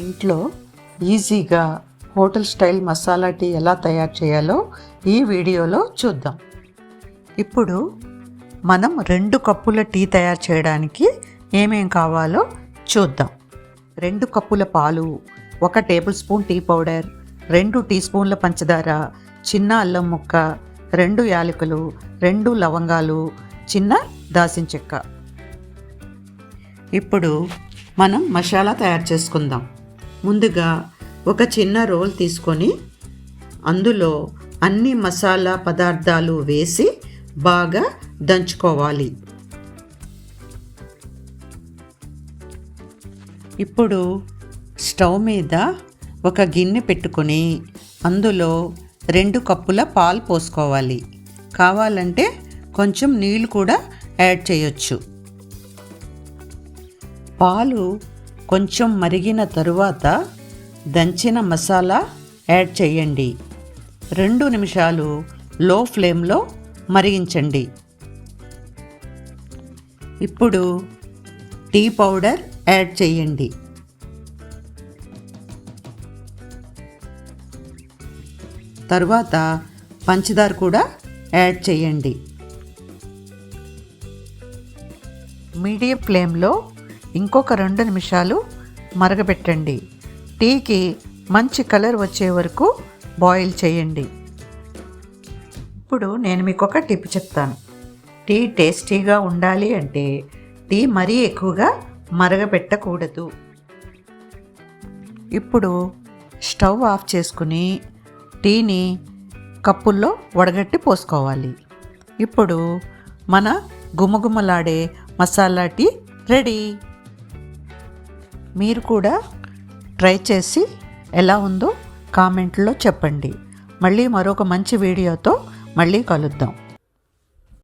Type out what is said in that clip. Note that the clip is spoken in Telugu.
ఇంట్లో ఈజీగా హోటల్ స్టైల్ మసాలా టీ ఎలా తయారు చేయాలో ఈ వీడియోలో చూద్దాం. ఇప్పుడు మనం 2 కప్పుల టీ తయారు చేయడానికి ఏమేం కావాలో చూద్దాం. 2 కప్పుల పాలు, 1 table spoon tea powder, 2 tea స్పూన్ల పంచదార, చిన్న అల్లం ముక్క, 2 యాలకులు, 2 లవంగాలు, చిన్న దాల్చిన చెక్క. ఇప్పుడు మనం మసాలా తయారు చేసుకుందాం. ముందుగా ఒక చిన్న రోల్ తీసుకొని అందులో అన్ని మసాలా పదార్థాలు వేసి బాగా దంచుకోవాలి. ఇప్పుడు స్టవ్ మీద ఒక గిన్నె పెట్టుకొని అందులో 2 కప్పుల పాలు పోసుకోవాలి. కావాలంటే కొంచెం నీళ్ళు కూడా యాడ్ చేయొచ్చు. పాలు కొంచెం మరిగిన తరువాత దంచిన మసాలా యాడ్ చేయండి. 2 నిమిషాలు లో ఫ్లేమ్లో మరిగించండి. ఇప్పుడు టీ పౌడర్ యాడ్ చేయండి. తర్వాత పంచదార కూడా యాడ్ చేయండి. మీడియం ఫ్లేమ్లో ఇంకొక 2 నిమిషాలు మరగబెట్టండి. టీకి మంచి కలర్ వచ్చే వరకు బాయిల్ చేయండి. ఇప్పుడు నేను మీకు ఒక టిప్ చెప్తాను. టీ టేస్టీగా ఉండాలి అంటే టీ మరీ ఎక్కువగా మరగబెట్టకూడదు. ఇప్పుడు స్టవ్ ఆఫ్ చేసుకుని టీని కప్పుల్లో వడగట్టి పోసుకోవాలి. ఇప్పుడు మన గుమగుమలాడే మసాలా టీ రెడీ. మీరు కూడా ట్రై చేసి ఎలా ఉందో కామెంట్లో చెప్పండి. మళ్ళీ మరొక మంచి వీడియోతో మళ్ళీ కలుద్దాం.